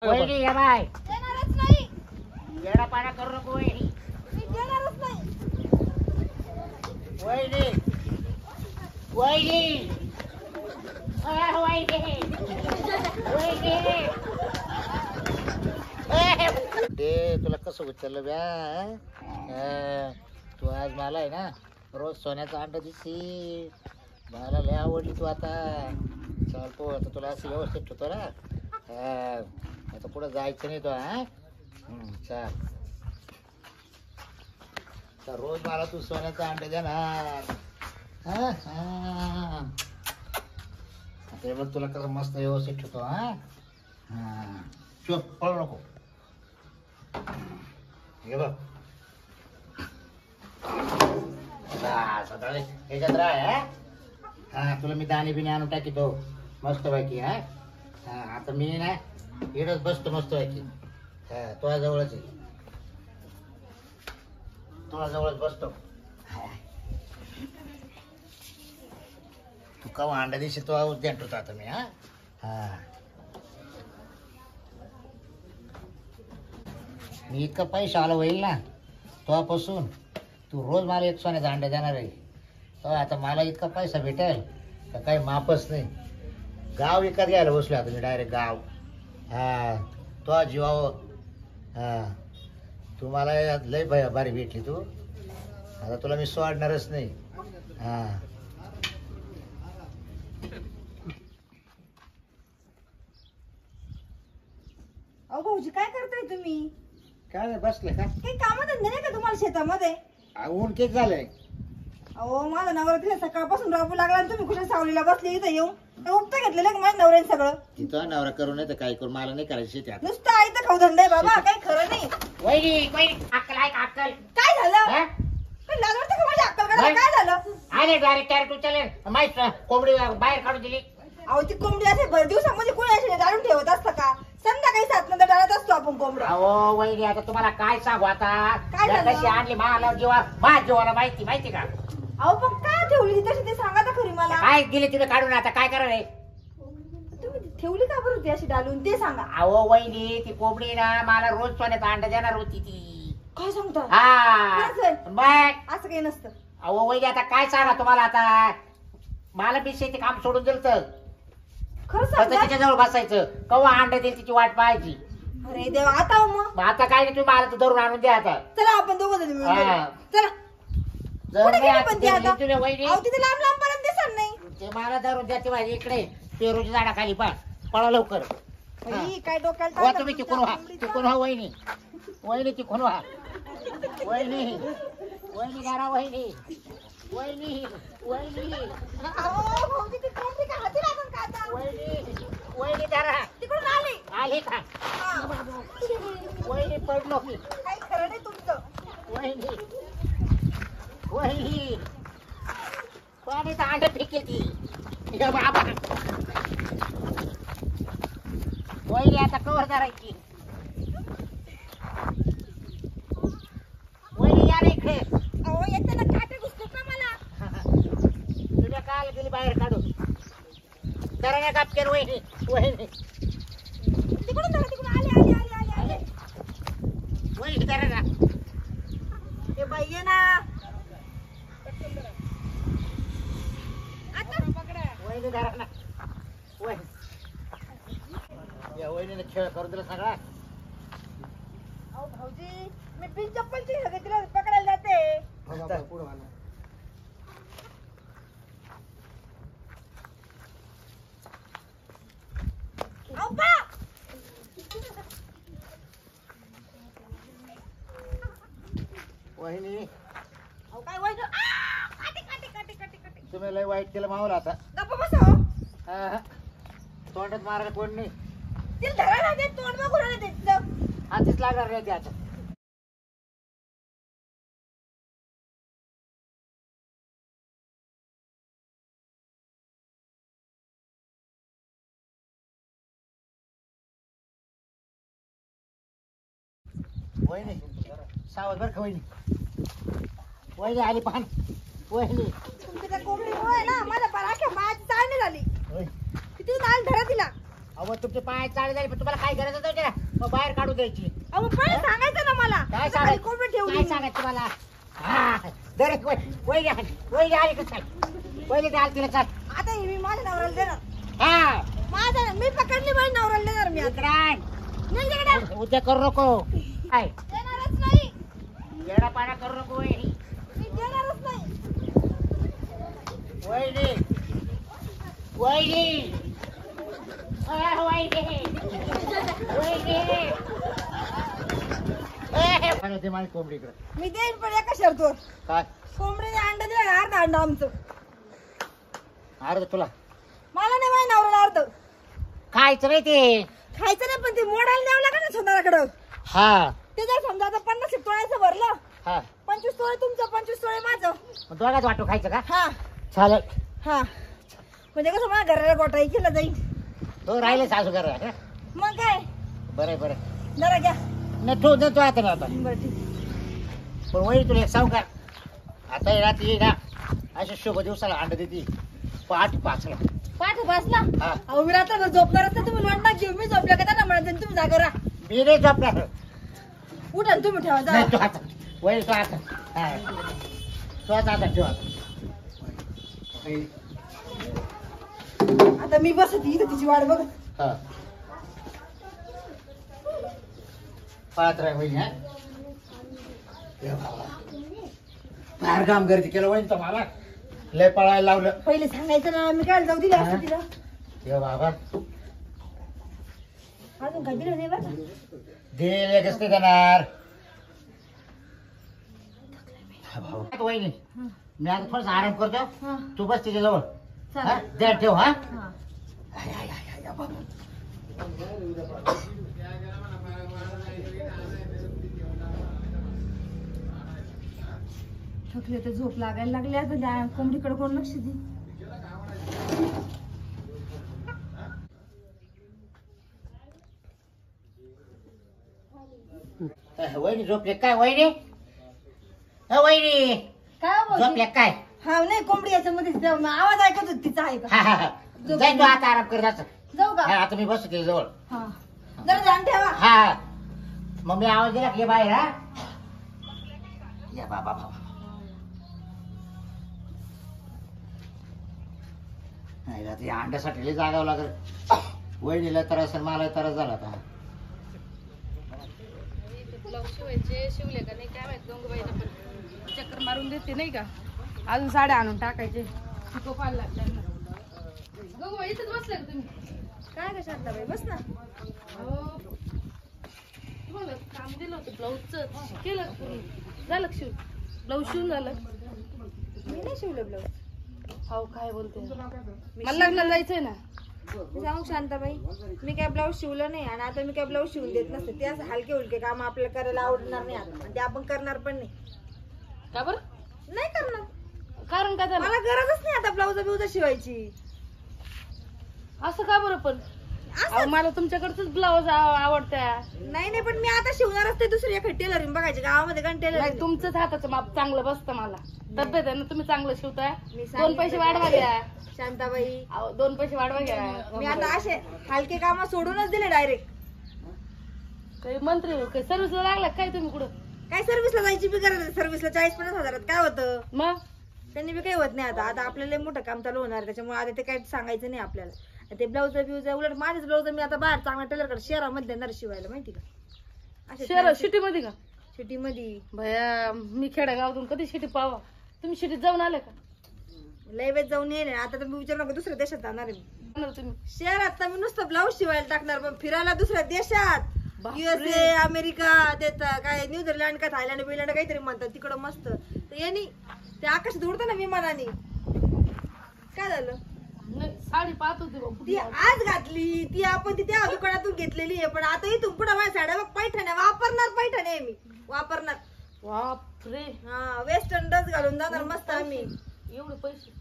वहिनी या बाय देणारच नाही. येडा पाडा करू नको वहिनी. मी देणारच नाही. वहिनी वहिनी वहिनी वहिनी ते तुला कसं उचललं ब्या तू आज मला आहे ना रोज सोन्याचा अंडा दिसती मला लय आवडली तू आता चाल पो आता तुला असं व्यवस्थित ठेवतो ना आता पुढं जायचं नाही तो चाल तर रोज मला तू सोन्याचा अंडा देणार आता बघ तुला कसं मस्त व्यवस्थित ठेवतो चुप पळू नको हे बघ ह्याच्यात राह तुला मी दाणे बिणे आणून टाकीतो मस्त पैकी आता मी ना इकडंच बसतो मस्त पैकी तुझ्या जवळच आहे तुझ्या जवळच बसतो तू का अंडा दिवशी तो उद्यान ठेवतो आता मी मी इतका पैसा आला होईल ना तेव्हापासून तू रोज मला एक सोन्याचा अंडा देणार आहे तो आता मला इतका पैसा भेटेल तर काही मापच नाही गाव विकत घ्यायला बसलो आता मी डायरेक्ट गाव तो जीवावर तू मला लय भारी भेटली तू आता तुला मी सोडणारच नाही अहो भाऊजी काय करताय तुम्ही? काय बसले का काही काम धंदे नाही का तुम्हाला शेतामध्ये? ऊन किती झालंय अहो माझा नवरा तिला सकाळपासून राबू लागला आणि तुम्ही कुठे सावलीला बसले इथं येऊन उपता घेतलेलं का माझ्या नवऱ्याने सगळं? तिथं नवरा करू नाही तर काय करू मला नाही करायची त्यात नुसतं आई तर खाऊ धंदा आहे बाबा काही खरं नाही. वहिनी अक्कल आहे का अक्कल काय झालं? काही लाज वाटतं का माझ्या अक्कल काढायला? काय झालं? अरे डायरेक्ट उचलले माहित कोंबडी बाहेर काढून दिली. अहो ती कोंबडी असे भर दिवसामध्ये कोणी असे जाळून ठेवत असतं का? संध्याकाळी 7 नंतर डाळत असतो आपण कोंबडा. अहो वहिनी आता तुम्हाला काय सांगू आता काय झालं? कशी आणली मला जीवाला माहिती का? अहो पण काय ठेवली ती तशी ते सांगा तर खरी मला. काय दिले तिने काढून आता काय करा रे तुम्ही ठेवली का बरं ती अशी डालून ते सांगा. अहो वहिनी ती कोंबडी ना मला रोज सोन्याचा अंडा देणार होती ती. काय सांगता? मग असं काही नसतं. अहो वहिनी आता काय सांगा तुम्हाला आता मला बी शेती काम सोडून दिलं तर खरं फक्त सांगा. तिच्याजवळ बसायचं कवा अंडा देईल तिची वाट पाहायची. अरे देवा आता मग आता काय नाही तुम्ही मला तर धरून आणून द्या आता. चला आपण दोघं जण मिळून हा. जाऊ. चला जर कुठे नाही गेली आता पण ती आता? तुला वहिनी अहो तिथे लांब लांब पर्यंत दिसत नाही. ते मला धरून द्या ते माझ्या इकडे पेरूच्या झाडाखाली पळा लवकर. बाई, काय डोक्याला वा ताप तुम्ही आहे तिकून व्हा तिकून व्हा वहिनी वहिनी तिकून व्हा वहिनी वहिनी गारा वहिनी वहिनी वहिनी अहो, भाऊजी, ती कोंबडी का हाती लागून का आता? वहिनी वहिनी गारा तिकडून आली. आली का हा. वहिनी पडलो मी काही खरं नाही तुमचं. वहिनी वहिनी पाण्याचा अंडा फेकेल ती हे बाबा वहिनी आता कवर करायची वहिनी या रे इकडे अहो येते ना काटे घुसतात ना मला. तुझ्या काल गेली बाहेर काढून जरा ना कापकेल वहिनी वहिनी तिकडून धरा, तिकडून आले. वहिनी जरा ना ते बाई ये ना आता वहिनी जरा ना वहिनी या वहिनीने खेळ करून दिला सगळा. अहो भाऊजी मी बिन चप्पलची तिला पकडायला जाते. अहो बा वहिनी अहो काय वाईट काटे तुम्ही लय वाईट केलं मावला आता गप्पा बसा हो. तोंडात मारायला कोण नाही तिला धरा ना ते तोंड बघून आलं तिथलं. हातीच लागणार नाही ते आता वहिनी सावध बर का वहिनी वहिनी आली पाहन वहिनी तुमच्या त्या कोंबडीमुळे ना मला बराख्या माझी चालणी झाली. होय. किती आल धरा तिला. अहो तुमचे पाय चाळे झाले पण तुम्हाला काय गरज होती ना मग बाहेर काढून द्यायची. अहो पण सांगायचं ना मला काय आता खाली सांगायचं कोंबडी ठेवली. काय सांगायचं तुम्हाला. हा दरेक वैरी आली का चाल वैरी आली तिला चाल. आता हे मी माझ्या नवऱ्याला देणार. हा माझ्या मी पकडली माझ्या नवऱ्याला देणार मी आता. इकडं नाही देणार. उद्या करू नको. काय देणारच नाही. येडा पाडा करू नको वैरी. मी देणारच नाही. वैरी वैरी वैरी माझी कोंबडी इकडं. मी देईन पण एका शर्तवर. काय कोंबडीने अंडा दिला अर्धा अंडा आमचं. अर्ध तुला मला नाही माझ्या नवऱ्याला अर्ध. खायचं नाही ते. खायचं नाही पण ते मोडायला न्यावं लागेल ना सोनाराकडं. हा ते जर समजा आता 50 तोळ्याचं भरलं. हा 25 तोळे तुमचं 25 तोळे माझं. मग दोघात वाटू खायचं का. हा चालेल. हा म्हणजे कसं माझ्या घराला गोटाई केलं जाईल. तो राहिले सासू घर मग काय बरं बरं. जरा घ्या. नाही तो देतो आता मी आता. बरं ठीक. पण वही तुला एक सांगू का आता येणार ती ना अशा शुभ दिवसाला अंड देते पहाटे 5ला. पाठ बसला. हा अहो मी रात्रभर झोपणारच नाही. तुम्ही लोंढा घेऊन मी झोपल्या का त्यांना म्हणत तुम्ही जागा राहा. मी नाही झोपणार. उठा न तुम्ही ठेवा जा. नाही तो आता वही तो आता हा तो आता ठेव आता. आता मी बसत इथं तिची वाट बघ. हा पाहत राह वही. हा बाहेर काम गर्दी केलं वही तर मला लय पळायला लावलं. पहिले सांगायचं ना मी काय जाऊ दिलं असतं तिला. ये बाबा अजून काय दिलं नाही बरं. दे लगेच ते देणार. वहिनी मी आता थोडासा आराम करतो. हा तू बस तिच्या जवळ. चालेल. द्या ठेव. हा हा थकले तर झोप लागायला लागली. आता त्या कोंबडीकडे कोण लक्ष दे. वहिनी झोपले काय वहिनी. वहिनी काय बोलते? झोपले काय. हा नाही कोंबडी याच्यामध्ये आवाज ऐकत होती तिचा आहे का. हा हा हा जाय तू आता आराम कर जायचं. जाऊ का. आता मी बसतो तिच्या जवळ. हा जरा ध्यान ठेवा. हा मग मी आवाज दिला की ये बाहेर. हा या बाबा बाबा नाही आता या अंड्यासाठी लय जागावं लागेल. वहिनीला त्रास आणि मला त्रास झाला आता. ब्लाऊज शिवायचे शिवले का नाही काय माहित. गंगूबाईला पण चक्कर मारून देते नाही का. अजून साड्या आणून टाकायचे. शिको पाहायला लागतात. गंगूबाई इथंच बसले का तुम्ही. काय का शांताबाई बस ना. अहो, तुम्हाला काम दिलं होतं ब्लाऊजचं केलं का पूर्ण. झालं का शिव. ब्लाऊज शिवून झालं. मी नाही शिवलं ब्लाऊज. हो काय बोलते मला लग्नाला जायचंय ना. मी सांगू शांताबाई मी काय ब्लाऊज शिवलं नाही आणि आता मी काय ब्लाऊज शिवून देत नसते. ते असं हलके हुलके काम आपल्याला करायला आवडणार नाही आता आणि ते आपण करणार पण नाही. का बरं नाही करणार. कारण काय झालं. मला गरजच नाही आता ब्लाऊज बिऊज शिवायची. असं का बरं पण. अहो, मला तुमच्याकडचंच ब्लाऊज आवडत्या. नाही नाही पण मी आता शिवणारच ते दुसरी एखादी टेलरिंग बघायची गावामध्ये कारण टेलर. नाही तुमचंच हाताचं माप चांगलं बसतं मला. तब्येत आहे ना तुम्ही चांगलं शिवताय. मी 2 पैसे वाढवा घ्या. शांताबाई अहो, 2 पैसे वाढवा घ्या. मी आता असे हलके काम सोडूनच दिले डायरेक्ट. काही मंत्री काही सर्व्हिसला लागला काय तुम्ही कुठं. काय सर्व्हिसला जायची बी गरज आहे. सर्व्हिसला 40-50 हजारात काय होतं. मग त्यांनी बी काही होत नाही. आता आता आपल्याला लय मोठं काम चालू होणार आहे. त्याच्यामुळे आता ते काही सांगायचं नाही आपल्याला. ते ब्लाऊज बिऊज उलट माझेच ब्लाऊज मी आता बाहेर चांगल्या टेलरकडे शहरामध्ये देणार शिवायला माहिती का. शहर सिटी मध्ये का. सिटी मध्ये भया मी खेड्यागावातून कधी सिटी पावा. तुम्ही सिटीत जाऊन आले का. लय वेळ जाऊन येईल. आता तर मी विचारू नका दुसऱ्या देशात जाणार आहे मी. जाणार तुम्ही. शहरात तर मी नुसतं ब्लाऊज शिवायला टाकणार पण फिरायला दुसऱ्या देशात. बापरे. USA अमेरिका देत काय न्यूझीलंड का थायलंड बिलंड काहीतरी म्हणतात तिकडं मस्त. तर यांनी ते आकाशात उडतं ना विमानाने. काय झालं नाही, साडी पाहत होती बा. ती आज घातली ती आपण ती त्या दुकानातून घेतलेली आहे. पण आता इथून पुढे माझ्या साड्या बघ पैठण्या वापरणार. पैठण्या आहे मी वापरणार. बापरे हा वेस्टर्न ड्रेस घालून जाणार मस्त आम्ही. एवढे पैसे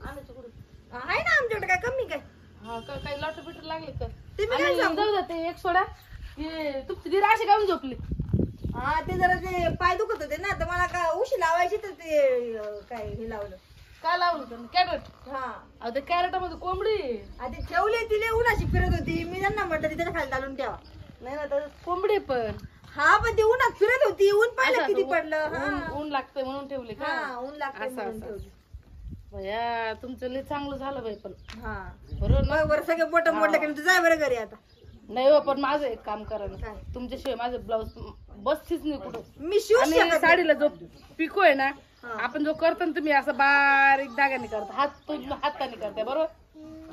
आणायचे कुठे. आहे ना आमच्याकडे काय कमी काय. हा का काही लॉटर बिटर लागले का. तुम्ही काय आणि सांगू? जाऊ द्या ते एक सोडा. हे तुमची दीर अशी गाऊन झोपली. हा ते जरा ते पाय दुखत होते ना तर मला का उशी लावायची तर ते काय हे लावलं. काय लावलं कॅरेट? हा अहो ते कॅरेटामध्ये कोंबडी आहे. आधी ठेवले तिने उन्हाची फिरत होती मी त्यांना म्हटलं त्याच्या खाली घालून ठेवा. नाही ना तर कोंबडी आहे पण हा पण ती उन्हात फिरत होती ऊन पाहिलं असं किती ऊन- पडलं. हा ऊन लागतंय म्हणून ठेवले का? हा, ऊन लागतंय असं, म्हणून असं. ठेवली. भया तुमचं लय चांगलं झालं बाई पण हा बरोबर ना? बरं सगळे बोट मोडले की तू जाय बरं घरी आता. नाही हो पण माझं एक काम करा ना काय? तुमच्याशिवाय माझं ब्लाऊज बसतीच नाही कुठं. मी शिव आणि साडीला जो पिको आहे ना हा. आपण जो करतो ना तुम्ही असं बारीक धाग्याने करता हाताने करताय बरोबर.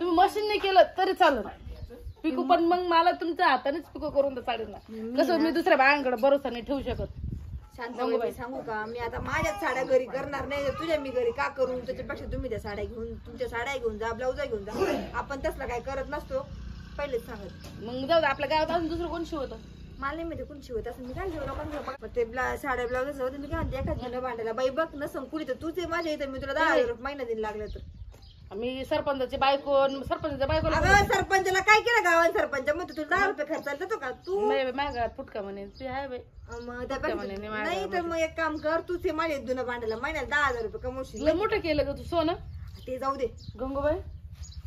तुम्ही मशीनने केलं तरी चालेल पिको पण मग मला तुमच्या हातानेच पिको करून द्या साडीला. कसं मी दुसऱ्या बायांकडे भरोसा नाही ठेवू शकत. शांताबाई सांगू का मी आता माझ्याच साड्या घरी करणार नाही तुझ्या मी घरी का करू त्याच्यापेक्षा तुम्ही त्या साड्या घेऊन तुमच्या साड्या घेऊन जा ब्लाऊज घेऊन जा. आपण तसला काय करत नसतो पहिलेच सांगत. मग जाऊ दे, आपल्या गावात अजून दुसरं कोण शिवतं? मला नाही माहिती कोण शिवत असं मी काय शिवलं लोकांना ते साड्या ब्लाऊज होते मी काय म्हणते एखाद जुनं भांडायला बाई बघ नसं कुणी तर तूच आहे माझ्या इथं मी तुला 10,000 रुपये महिना दिन लागलं तर. आम्ही सरपंचाची बायको सरपंचाच्या बायकोला अगं सरपंचाला काय केलं गावात सरपंच मग तुला 10 रुपये खर्चायला जातो का तू. माझ्या घरात फुटका म्हणे ते आहे बाई. मग त्यापेक्षा नाही तर मग एक काम कर तूच आहे माझ्या जुनं भांडायला महिन्याला 10,000 रुपये कमवशील. लय मोठं केलं ग तू सोनं. ते जाऊ दे गंगूबाई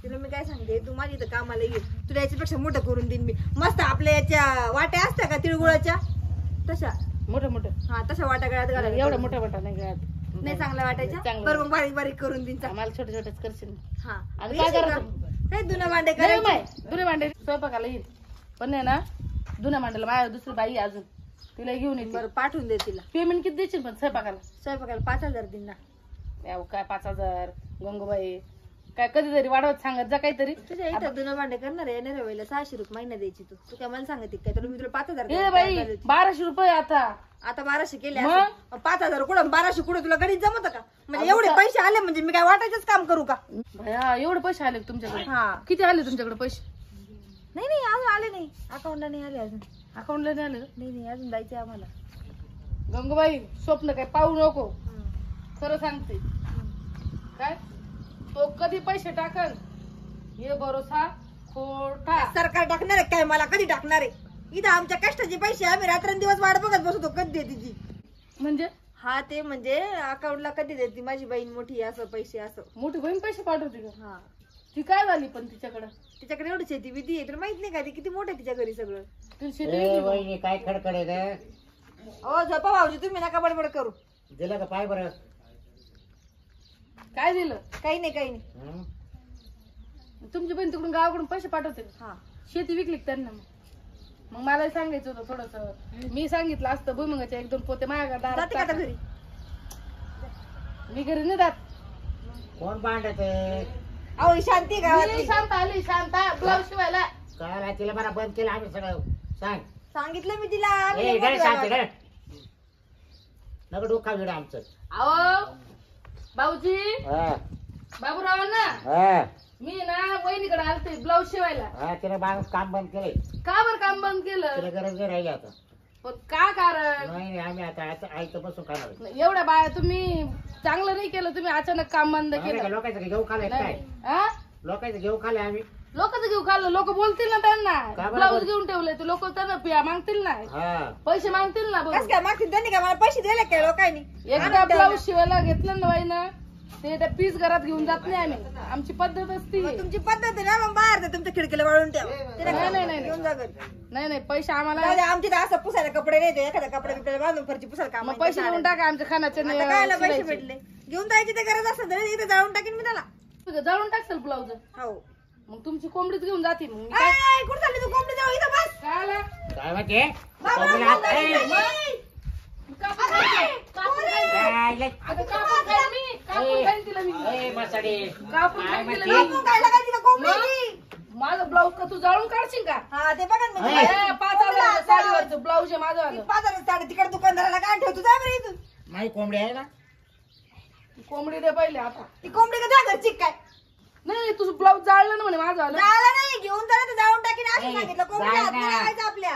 तुला मी काय सांगते तू माझी इथं कामाला ये तुला याच्यापेक्षा मोठं करून देईन मी मस्त आपल्या याच्या वाट्या असत्या का तिळगुळाच्या तशा मोठं मोठं हा तशा वाट्या गळ्यात घालायला एवढा मोठा मोठा नाही गळ्यात. नाही चांगल्या वाटायच्या चांगलं. बरं मग बारीक बारीक करून देईन चांगलं. आम्हाला छोटे छोटेच करशील. हा आणि काय येशील का? करायचं? काय जुनं भांडे नाही करायचे माय दुने भांडे स्वयंपाकाला येईल पण नाही ना दुन्या भांड्याला माझ्या दुसरी बाई आहे अजून तिला घेऊन येईल. बरं पाठवून दे तिला पेमेंट किती देशील पण स्वयंपाकाला? स्वयंपाकाला 5,000 देईन ना. यावं काय 5,000 गंगूबाई काय कधीतरी वाढवत सांगत जा काहीतरी. तुझ्या इथं जुनं भांडे करणार आहे येणाऱ्या वेळेला 600 रुपये महिना द्यायची तू काय मला सांगते काय तर मी तुला 5,000 ए बाई 1200 रुपये आता. आता 1200 केले मग? 5,000 कुठं 1200 कुठं तुला गणित जमत का म्हणजे एवढे पैसे आले म्हणजे मी काय वाटायचंच काम करू का. भया एवढे पैसे आले का तुमच्याकडे? हा किती आले तुमच्याकडे पैसे? नाही नाही अजून आले नाही अकाउंटला नाही आले अजून. अकाउंटला नाही आले का? नाही नाही अजून जायचे आम्हाला. गंगूबाई स्वप्न काय पाहू नको खरं सांगते काय तो कधी पैसे टाकल हे भरोसा खोटा. सरकार टाकणार आहे काय मला कधी टाकणार आहे इथं आमच्या कष्टाचे पैसे आम्ही रात्रंदिवस वाट बघत बसतो कधी देते ती. म्हणजे हा ते म्हणजे अकाउंटला कधी देते माझी बहीण मोठी असं पैसे असं. मोठी बहीण पैसे पाठवते का? हा ती काय झाली पण तिच्याकडं? तिच्याकडे एवढी शेती विधी आहे तुला माहित नाही का ती किती मोठं आहे तिच्या घरी सगळं. तिला शेती ए विकली का? वहिनी काय खडखड आहे का? हो झपा भाऊजी तुम्ही नका बडबड करू. दिलं का पाय बरं? काय दिलं? काही नाही काही नाही. हं? तुमची बहीण तिकडून गावाकडून पैसे पाठवते का? हा शेती विकली का त्यांना? मग मला सांगायचं होतं थोडस. मी सांगितलं असतं भुईमुगाच्या 1-2 पोते माझ्या दारात जाते का आता टाका. घरी. मी घरी नाही जात. कोण भांडत आहे? अहो शांती गावात मी शांत आली शांत ब्लाऊज शिवायला. काय तिला बरा बंद केलं आम्ही सगळं सांग. सांगितलं मी तिला आम्ही ए नाही गण बोलू सांगते यावर. गण नका डोका विडा आमचं. अहो भाऊजी हा बाबूरावांना हा मी ना वहिनीकडे आलते ब्लाऊज शिवायला. हा तिने काम बंद केलंय. का बरं काम बंद केलं? तिला गरज नाही राहिली आता. पण का कारण? नाही आम्ही आता आईचं बसून खाणार. एवढ्या बाया तुम्ही चांगलं नाही केलं तुम्ही अचानक काम बंद केलं. लोकांचं घेऊ खाल्लंय काय? हा लोकांचं घेऊ खाल्लंय आम्ही. लोकच घेऊ खाल्लं लोक बोलतील ना का त्यांना बरं ब्लाऊज बोल- घेऊन ठेवले ते लोक त्यांना पिया मागतील ना हा पैसे मागतील ना कस काय मागतील त्यांनी का मला पैसे दिले काय लोकांनी. एकदा ब्लाऊज शिवायला घेतलं ना बाईनं ते त्या पीस घरात घेऊन जात नाही आम्ही आमची पद्धत असती. मग तुमची पद्धत आहे ना मग बाहेर जा, तुमच्या खिडकीला वाळून ठेवा. तिला नाही, नाही, नाही. घेऊन जा घरी. नाही नाही पैसे आम्हाला जाऊ दे, आमची तर असं पुसायला कपडे नाही ते एखादा कपडे बिपडे बांधून फरची पुसायला काम मग पैसे देऊन टाका आमच्या खाण्याचे आता कायला पैसे भेटले घेऊन जायची ते गरज असं तरी इथे जाळून टाकीन मी त्याला. जाळून टाकसल ब्लाऊज. हो मग तुमची कोंबडीच घेऊन जाते मग मी काय ऐ, कुठं चालली तू कोंबडी जाऊ इथं बस. काय आला? काय म्हणते? बाबा, कोंबडीला हात- बाबा, ए, बाबा. कापून खाईन. कापून खाईन. काय लय- आता कापून खाईन मी. कापून खाईन तिला मी. ए, मसाडी. कापून काय खाईन तिला म्हणते? मी. कापून खायला काय तिला कोंबडी. माझं ब्लाऊज का तू जाळून काढशील का? हा ते बघा ना ए, 5,000 साडीवरचं ब्लाऊज आहे माझं. 5,000 साडे तिकडे दुकानदाराला काय ठेवतो जा बरं इथून. माझी कोंबडी आहे ना? कोंबडी दे पहिले आता. ती कोंबडी का जा घरची काय नाही तुझं ब्लाऊज जाळलं ना म्हणे माझं आलं. जायला नाही घेऊन जा ना, ते जाळून टाकीन असं ए, सांगितलं. कोंबडी जाय हात नाही ना. लावायचा आपल्या.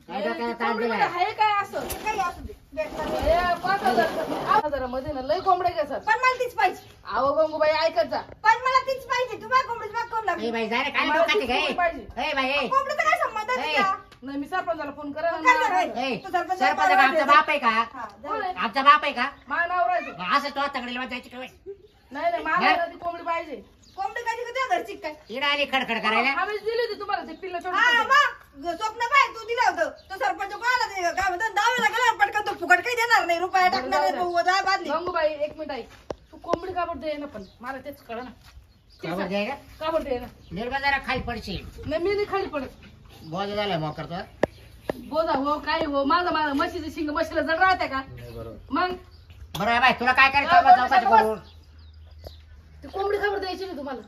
काय डोक्याला ताण कोंबडीमध्ये दिलाय? आहे काय असं? काही असू दे भेटणार. 5,000 मध्ये ना लय कोंबड्या घ्यायचं. पण मला तीच पाहिजे. अहो गंगूबाई ऐकत जा. पण मला तीच पाहिजे. तुम्हाला कोंबडीच माग कोण ए लागली. बाई, जा रे, काय मला डोक्यात तीच आहे कोंबडी काय? पाहिजे. ए बाई, ए. कोंबडीचं काय संबंध आहे ए. तिला? नाही मी सरपंचाला फोन करा ना. काय करणार? ए, तू सरपंच सरपंच का आमचा बाप आहे का? हा, जा. कोण आहे? आमचा बाप आहे का? माझा नवरा आहे तो. असं तो तगडीला जायची काय? नाही नाही मला नाही. ना ती कोंबडी पाहिजे. कोंबडी कधी कधी घरची काय इकडे आली खडखड करायला. आम्हीच दिली होती तुम्हाला ते पिल्लं हा छोटं. मग स्वप्न काय तू दिलं होतं तो सरपंच कोणाला ते काय म्हणतात दहावीला गेला पटकन तो फुकट काही देणार नाही रुपया टाकणार नाही भाऊ दहा बादली गंगूबाई एक मिनिट ऐक. तू कोंबडी का बरं ना पण मला तेच कळ ना. काबर द्यायला का बरं ना. निर्बंध जरा खाली पडशील. नाही मी नाही खाली पडत. बोज झालाय मग करतो. बोजा हो काय हो माझं म्हशीचं शिंग म्हशीला जड राहते का बरोबर. मग बरं आहे बाई तुला काय करायचं चौकाची करून. ती कोंबडी खबर द्यायची ना तुम्हाला.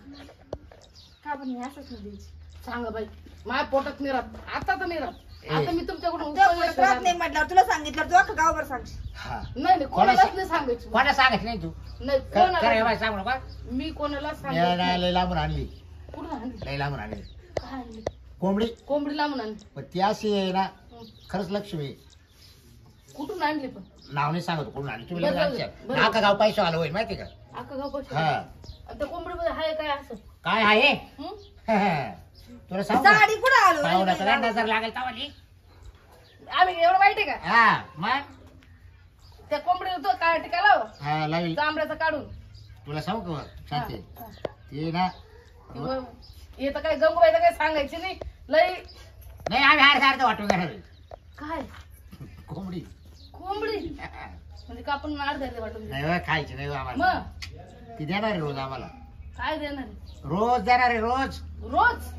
का पण नाही असंच नाही द्यायची सांगा बाई माझ्या पोटात नाही राहत. आता तर नाही राहत. आता मी तुमच्याकडून तुला उपयोग त्रास नाही. नाही म्हटल्यावर तुला सांगितलं तू अख्खं गावभर सांगशील हा नाही कोणालाच नाही सांगायचं. कोणा सांगत नाही तू. नाही खरं कोणाला बाई सांगू नका. मी कोणाला नाही, सांगायचं. लय लांबून आणली. कुठून आणली लय लांबून आणली काय आणली कोंबडी. कोंबडी लांबून आणली. पण ती अशी आहे ना खरंच लक्ष्मी. कुठून आणली पण नाव नाही सांगत कोण आणली. तुम्ही बरं, लगेच बरं, आणशाल. बरं. नाका गाव पैसे आलं होईल माहिती का. अख्खा गाव पैसे. हा आणि त्या कोंबडीमध्ये आहे काय असं काय आहे हं? तुला सांगू साडी कुठं आलो पाहुण्याचा नजर लागेल तावाली. आम्ही एवढं माहिती आहे का हा मग त्या कोंबडीला तो काय टिकाला हा लावी. चांबड्याचा काढून तुला सांगू का शांती हा. ते ना हे तर काय गंगूबाई तर काय सांगायची नाही लई. नाही आम्ही हार सारखं वाटून घेणार आहे. काय कोंबडी कोंबडी म्हणजे का आपण अर्ध्या वाटून नाही बा, खायची नाही बा आम्हाला. मग ती देणार आहे रोज आम्हाला. काय देणार आहे? रोज देणार आहे रोज. रोज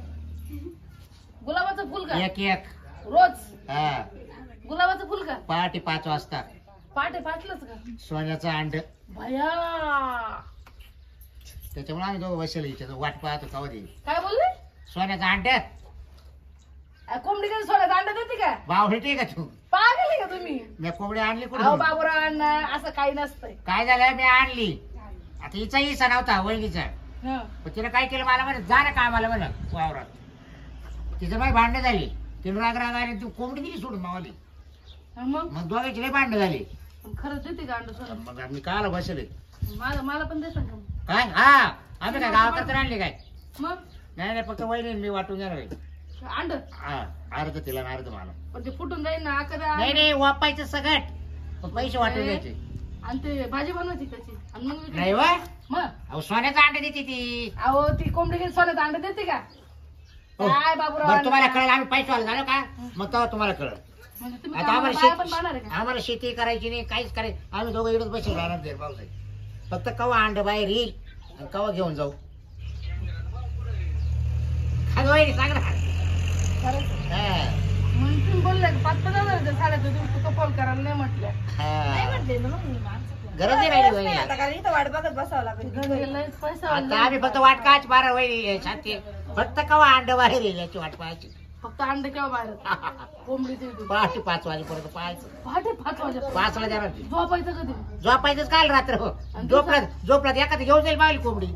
गुलाबाचं फुल का एक एक रोज हा गुलाबाचं फुल का पहाटे 5 वाजता पहाटे 5लाच का सोन्याचं अंड. भया त्याच्यामुळे आम्ही दोघं बसले इथे वाट पाहतो कवा दे. काय बोलले सोन्याचं अंड कोंबडी कधी सोन्याचा अंडा देते का भाव भेटे का तू. पागल आहे का तुम्ही मी कोंबडी आणली अहो कुठून. बाबूराव अण्णा असं काही नसतंय. काय झालं मी आणली. आता हिचा हिस्सा नव्हता वहिनीचा. हं. पण तिने काय केलं मला म्हणे जा ना कामाला म्हणा वावरात. तिचं माझी भांडणं झाली. तिने राग राग आली तू कोंबडी दिली सोडून मावाली. मग मग दोघांची लई भांडणं झाली. खरंच देते का अंडा सोनं मग आम्ही काला बसले. मला पण देतात का मग? काय हा आम्ही काय गावाकडे आणले काय. मग नाही नाही फक्त वहिनी मी वाटून घेणार आहे. अंड हा अर्ध तिला आणि अर्ध मला. पण ते फुटून जाईल ना आकडा. नाही नाही वापायचं सगळं पण पैसे वाटून द्यायचे. आणि ते भाजी बनवायची त्याची आणि मग नाही वा मग अहो सोन्याचा अंड देते ती. अहो ती कोंबडी घेऊन सोन्याचा अंडा देते का हो. काय बाबूराव बरं तुम्हाला अण्णा? कळलं आम्ही पैसे वाला झालो का मग तेव्हा तुम्हाला कळलं. म्हणजे तुम्ही आता काय आम्हाला बाया पण पाहणार आहे शेती का आम्हाला शेती करायची नाही काहीच करायचं. आम्ही दोघं इकडे बसले राहणार देर पावसाळी. फक्त कवा अंड बाहेर येईल आणि कवा घेऊन जाऊ. खात वहिनी सांग ना. खरंच हा. म्हणून तुम्ही बोलले का 5-5 हजार साड्याचं तुम्ही कॉल करायला नाही म्हटल्या. नाही हा. म्हटले ना मग मी माणसं. गरज नाही राहिली नाही वहिनीला. आता कारण इथं वाट बघत बसावं लागेल घरी पैसा आता आम्ही फक्त वाट काच बारा वहिनी शांती. फक्त कवा अंड बाहेर येईल याची वाट पाहायची. फक्त अंडे केव्हा बाहेर कोंबडी ते पहाटे 5 वाजेपर्यंत पाहायचं. पहाटे 5 वाजता 5 ला देणार. झोपायचं कधी झोपायचंच काल रात्र हो. झोपलात एखादी घेऊन जाईल मागली कोंबडी.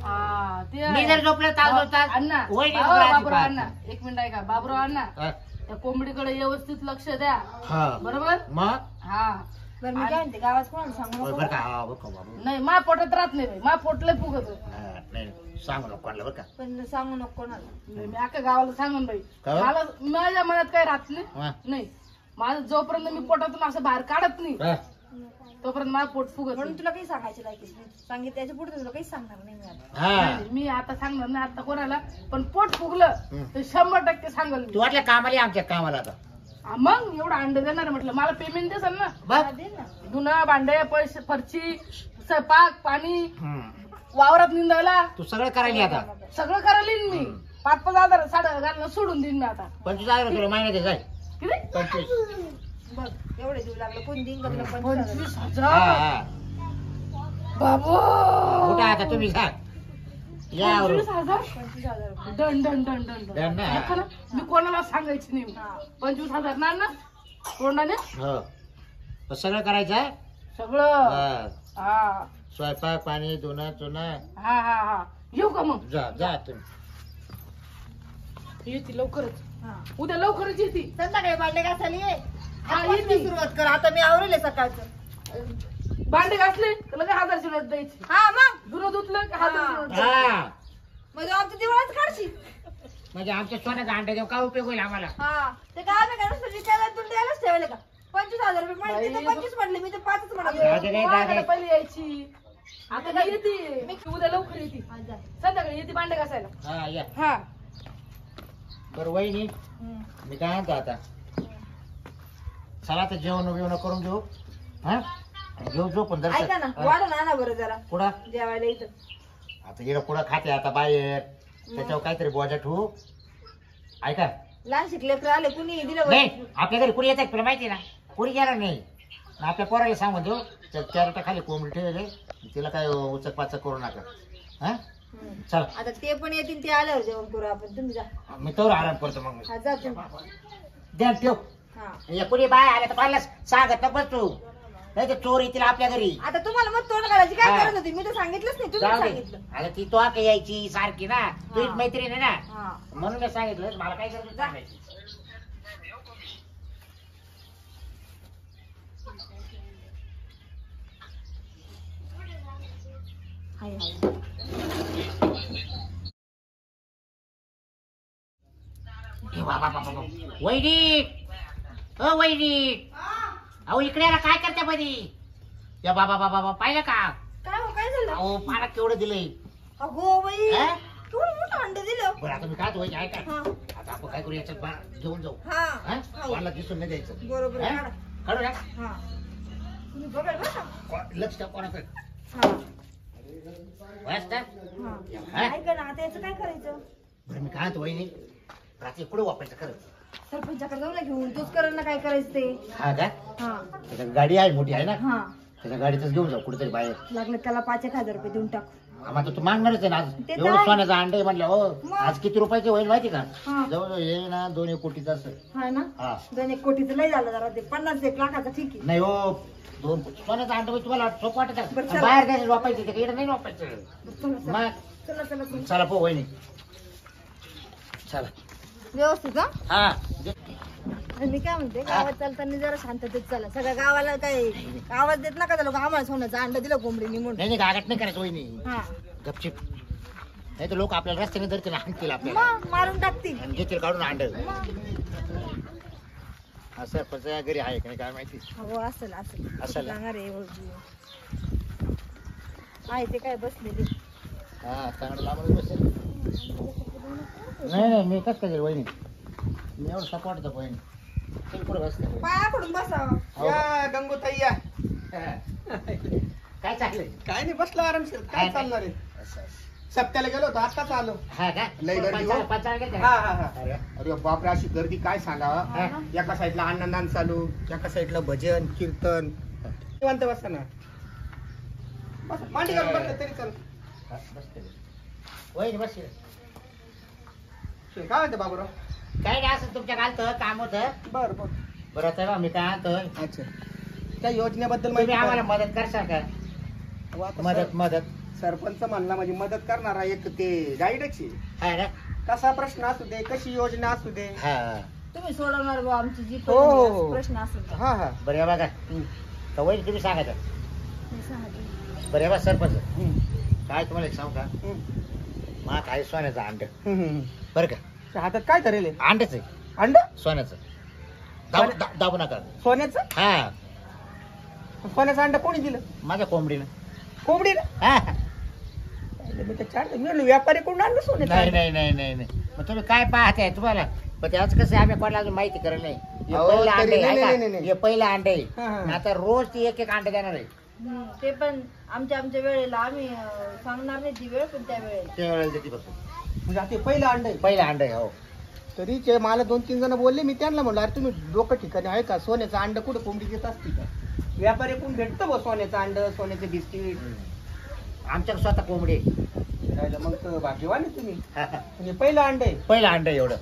हा ते मी जर झोपलं तास अण्णा वहिनी बाबूराव अण्णा एक मिनिट ऐका बाबूराव अण्णा हा. त्या कोंबडीकडे व्यवस्थित लक्ष द्या हा. बरोबर मग हा बरं मी काय म्हणते गावात कोणाला सांगू नको बरं का हा बरं का बाबू. नाही मा पोटात राहत नाही मा पोटले फुगत हा, नाही सांगू नको कोणाला बरं का. पण सांगू नको कोणाला मी अख्खा गावाला सांगून बाई का बरं? मला माझ्या मनात काही राहत हा. नाही नाही माझं जोपर्यंत मी पोटातून असं बाहेर काढत नाही हा. तोपर्यंत माझं पोट फुगत म्हणून नाही. तुला काही सांगायचं लायकीच नाही सांगितलं त्याच्या पुढे तुला काहीच सांगणार नाही मी आता हा. नाही, मी आता सांगणार नाही आता कोणाला पण पोट फुगलं हम्म. तर 100% सांगल तू वाटलं कामाला ये आमच्या कामाला आता. मग एवढं अंड देणार म्हटलं मला पेमेंट देसाल ना बघ. दे ना धुणं भांडे पैसे फरची स्वयंपाक पाणी हम्म. वावरात निंदायला तू सगळं करायला आता. सगळं करायला मी 5-5 हजार साड्या घालणं सोडून देईन मी आता 25,000 तुला महिन्यात जाय. किती 25. बघ एवढे देऊ लागलं कोण दिन करलं 25,000 हा, हा. बाबू कुठं आता तुम्ही जा या आवरून. 25,000 done done done done done ना. हे खरं? मी कोणाला सांगायची नाही 25,000 ना ना तोंडाने हो पण सगळं करायचं हा? सगळं बस. हा स्वयंपाक पाणी धुणं चुणं. हा हा हा येऊ का मग जा जा तुम्ही. येते लवकरच हा उद्या लवकरच येते संध्याकाळी भांडे घासायला ये हा, आजपासून येते. सुरुवात कर आता मी आवरेल सकाळचं भांडे घासले की लगेच 1,000ची नोट द्यायची हा मग धुणं धुतलं की 1,000ची नोट द्यायची. हा म्हणजे आमच्या दिवाळाच काढशी म्हणजे आमच्या सोन्याचा अंडा देऊ काय उपयोग होईल आम्हाला. हा ते काय आम्ही काय नुसतं विचारायला तुला द्यायलाच ठेवले का 25,000 रुपये म्हटले बाई, तिथं 25 म्हटले मी तर 5च म्हणत अगं, होते. राहू दे रे, माझ्याकडे राहू दे. पहिले यायची आता काय येते मी उद्या लवकर येते संध्याकाळी येते भांडे घासायला. हा या हा बरं वहिनी मी काय म्हणतो आता चला आता जेवण बिवण करून घेऊ हा घेऊ झोपून ऐका ना दर्शन वाढून आणा बरं जरा कुठं जेवायला इथं. आता इकडं कुठं खाते आता बाहेर त्याच्यावर काहीतरी बोजा ठेवू ऐका लहान शिकले आले कुणी दिलं नाही बरं. आपल्या घरी कुणी येतात तुला माहिती ना कुणी गेला नाही आपल्या पोराला सांगून देऊ चारटा खाली कोंबडी ठेवले तिला काय उचक पाचक करू नका हा चल आता ते पण येतील ते आल्यावर जेवण करू आपण. तुम्ही जा. मी तर आराम करतो मग मी हा जा तुम्ही. द्या ठेव हा या कुणी बाय आल्या तर मला सांगत नको तू नाही तर चोर येतील आपल्या घरी आता तुम्हाला मग तोंड काढायची काय हा. गरज होती? मी तर सांगितलंच नाही. तुम्ही जाऊ दे. सांगितलं. आता ती तो का यायची सारखी ना तू एक हा. मैत्रीण आहे ना हा म्हणून मी सांगितलं मला काय गरज सांगायची हाय हाय. वैदी अ वैदी अहो इकडे याला काय करते बरी या बाबा बाबा बाबा पाहिलं का काय हो काय झालं? अहो मला केवढं दिलंय अगो बाई हा? केवढं मोठं अंड दिलं. बरं आता मी काय वैदी आहे का हा आता आपण काय करू याच्यात घेऊन जाऊ हा हा हो. मला दिसून नाही द्यायचं बरोबर आहे. हा? काढा. काढू ना हा तुम्ही बघा बरं का. लक्ष ठेव कोणाकडे हा वाजता हा ऐका ना आता याचं काय करायचं? बरं मी काय वहिनी रात्री कुठे वापरायचं खरं सरपंचाकडे जाऊ ना घेऊन तूच करेल ना काय करायचं ते. हा का हा त्याच्या गाडी आहे मोठी आहे ना हा त्याच्या गाडीतच घेऊन जाऊ कुठेतरी बाहेर लागलं त्याला 5,000 रुपये देऊन टाकू. आम्हाला तू मागणारच आहे ना आज ते तर एवढं आहे. सोन्याचा अंडे म्हणलं हो मग? आज किती रुपयाचे होईल माहिती का हा. जवळजवळ हे ना 2 कोटीचं असं हा ना हा 2 कोटीचं लय झालं जरा ते 50 लाखाचं ठीक आहे. नाही हो 2 कोटी सोन्याचा अंडे तुम्हाला सोपं वाटत बरं, चला. बाहेर जायचं वापायचं ते इकडे नाही वापायचं चला, चला. मग चला चला तुम्ही. चला पो वहिनी चला व्यवस्थित हा. हा आणि मी काय म्हणते गावात चालताना जरा शांततेत चला. सगळ्या गावाला काय आवाज देत नका त्या लोक आम्हाला सोन्याचं अंड दिलं कोंबडीने म्हणून. नाही नाही गागाट नाही करायचं वहिनी हा गपचिप नाही तर लोक आपल्याला रस्त्याने धरतील आणतील आपल्याला मग मारून टाकतील. आणि घेतील काढून अंड मग. असं पण घरी आहे का नाही काय माहिती हो असेल असेल असेल. जाणार आहे ओळखी. आहे ते काय बसलेले. हा चांगलं लांबच बसेल नाही नाही मी कसं काय वहिनी मी एवढं सप वाटतं वहिनी चल पुढे बसते पायाकडून बसावं. हो. या गंगोताई या. काय चाललंय काय नाही बसलो आरामशीर. काय चालणार आहे? असं, असं. सप्त्याला गेलो होतो आताच आलो. हा का लय गर्दी हो. पंचायत घेते हा हा हा. अरे अरे बापरे अशी गर्दी काय सांगावा. हा. एका साईडला अन्नदान चालू एका साईडला भजन कीर्तन निवांत बसा ना. बस मांडी घालून बसलं तरी चाल. हा, बसते वहिनी बस काय म्हणते बाबूराव? काय नाही असं तुमच्या घालतं काम होतं बर बर. बरं तर मी काय आणतोय अच्छा त्या योजनेबद्दल तुम्ही माहिती आम्हाला करा. मदत करशाल का हो, आता मदत मदत सरपंच म्हणला म्हणजे मदत करणारा एक ते गाईडच आहे. हा ना कसा प्रश्न असू दे कशी योजना असू दे. हा तुम्ही सोडवणार बुवा आमची जी हो, हो, हो. प्रश्न असेल तर. हा हा. बरं हे बघा तर वहिनी तुम्ही सांगायचं मी सांगते. बरं हे बघा सरपंच हम्म. काय तुम्हाला एक सांगू का हम्म. मा काय सोन्याचं अंड हम्म. बरं का हातात काय धरेल आहे? अंडच आहे अंड सोन्याचं दाबू नका सोन्याचं. हा सोन्याचं अंड कोणी दिलं? माझ्या कोंबडीनं कोंबडीला. हा मी तर चार मी म्हणलो, व्यापारी कोण आणलं सोन्याचं नाही अंड? नाही नाही नाही नाही मग तुम्ही काय पाहताय तुम्हाला पण त्याच कसं आहे, आम्ही कोणाला अजून माहिती करत नाही हे अहो, पहिलं तरी अंडे नाही, आहे नाही, का? नाही. हे पहिलं अंडे हा, हा. आहे आता रोज ती एक अंडे देणार आहे ते पण आमच्या वेळेला आम्ही सांगणार नाही ती वेळ पण त्या वेळेला. ते वेळेला देते फक्त म्हणजे आता हे पहिलं अंड आहे. पहिलं अंडे हो तरी ते मला 2-3 जण बोलले मी त्यांना म्हणलो अरे तुम्ही डोकं ठिकाणी आहे का सोन्याचं अंड कुठं कोंबडी देत असते का? व्यापारी कोण भेटतं बघ सोन्याचं अंड सोन्याचे बिस्किट. आमच्याकडे स्वतः कोंबडी आहे. राहिलं मग तर भाग्यवान आहे तुम्ही. हा, हा. म्हणजे पहिलं अंड आहे. पहिलं अंड एवढं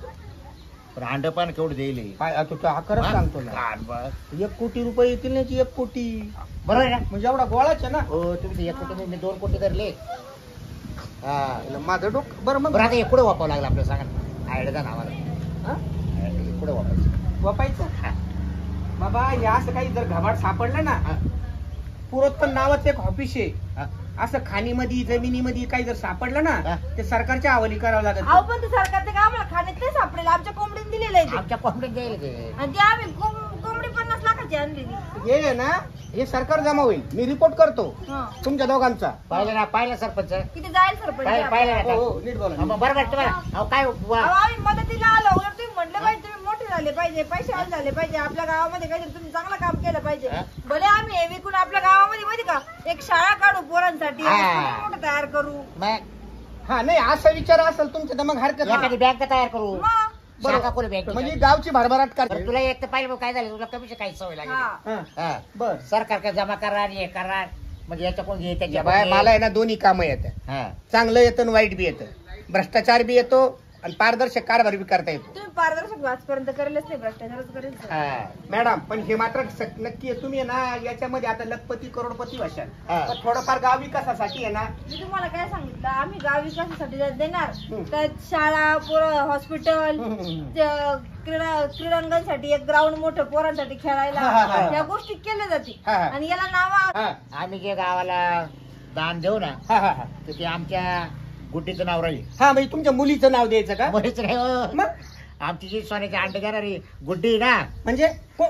पण अंड पण केवढं देईल काय आता तो आकारच सांगतो ना. 1 कोटी रुपये येतील ना 1 कोटी. बरोबर आहे ना म्हणजे एवढा गोळाच आहे ना. हो तुम्ही ते 1 कोटी मी 2 कोटी धरले हा माझं डोकं बरं मग बरं आता एवढं वापरावं लागलं आपल्याला सांगा ना आयडिया द्या ना आम्हाला हा? एवढं वापरायचं वापायचं हा. बाबा हे असं काही जर घाबाड सापडलं ना हा. पुरोत्पन्न नावाचं एक ऑफिस आहे. हा. असं खाणीमध्ये जमिनीमध्ये काही जर सापडलं ना हा. ते सरकारच्या हवाली करावं लागत. अहो पण ते सरकारचं काम आम्हाला खाण्यात नाही सापडेल. आमच्या कोंबडीने दिलेलं आहे ते. आमच्या कोंबडीत जाईल ते आणि ते आम्ही कोंबडी 50 लाखाची कायची आणलेली? हे आहे ना, हे सरकार जमा होईल, मी रिपोर्ट करतो हा. तुमच्या दोघांचा. पाहिलं सरपंच किती जाईल सरपंच पाहिलं हो ना हो, नीट बोला. मग बरोबर तुम्हाला अहो काय वा- अहो, आम्ही मदतीला आलो उलट तुम्ही म्हटलं पाहिजे तुम्ही मोठे झाले पाहिजे, पैसेवाले झाले पाहिजे, आपल्या गावामध्ये काहीतरी तुम्ही चांगलं काम केलं पाहिजे. हा. भले आम्ही हे विकून आपल्या गावामध्ये माहिती का एक शाळा काढू पोरांसाठी, हा. हॉस्पिटल मोठं तयार करू. मग हा नाही, असा विचार असेल तुमचा तर मग हरकत नाही. एखादी बँक तयार करू मग शाखा खोलू बँक म्हणजे गावची भरभराट बरं, करते. तुला एक तर पाहिलं काय झालं तुला कमीची काही सवय लागली हा. हा, हा. बर. सरकार काय जमा करा आणि हे करा म्हणजे याच्या कोण घे त्याच्या बाय, कोण घे. मला आहे ना दोन्ही कामं येतात, हा. चांगलं येतं आणि वाईट बी येतं, भ्रष्टाचार बी येतो आणि पारदर्शक कारभार बी करता येतो. तुम्ही पारदर्शक आजपर्यंत करेलच नाही, भ्रष्टाचारच करेल सर. हा. मॅडम पण हे मात्र नक्की आहे, तुम्ही आहे ना याच्यामध्ये आता लखपती करोडपती व्हाल. हा. पण थोडंफार गाव विकासासाठी आहे ना. मी तुम्हाला काय सांगितलं, आम्ही गाव विकासासाठी देणार हम्म. त्यात शाळा, हॉस्पिटल, क्रीडांगणसाठी एक ग्राउंड मोठं पोरांसाठी खेळायला, हा, हा, हा. या गोष्टी केल्या जातील. हा, हा. आणि याला नाव हा, आम्ही जे गावाला दान देऊ ना हा, हा, हा. तर ते आमच्या गुड्डीचं नाव राहील हा, म्हणजे तुमच्या मुलीचं नाव द्यायचं का? मुलीच नाही हो. मग आमची जी सोन्याची अंडे देणारी गुड्डी ना म्हणजे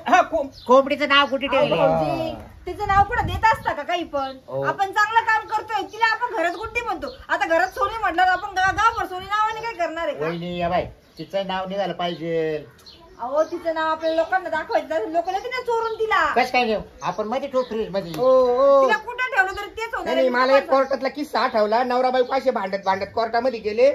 हा, कोंबडीचं नाव गुड्डी अहो, ठेवली भाऊजी, तिचं नाव कुठं देत असता का काही पण? हो. आपण चांगलं काम करतोय, तिला आपण घरात गुड्डी म्हणतो. आता घरात सोनी म्हटलं आपण गावभर सोनी नावाने काय करणार आहे का? वहिनी या बाई तिचं नाव निघालं पाहिजे. अहो, तिचं नाव आपल्या लोकांना दाखवायचं, लोक तिने चोरून तिला. कस काय घेऊ आपण मध्ये ठेवू फ्रीज मध्ये हो, हो. तिला कुठं ठेवलं तरी तेच होणार नाही, आहे. मला एक कोर्टातला किस्सा आठवला. नवरा बायको असे भांडत भांडत कोर्टामध्ये गेले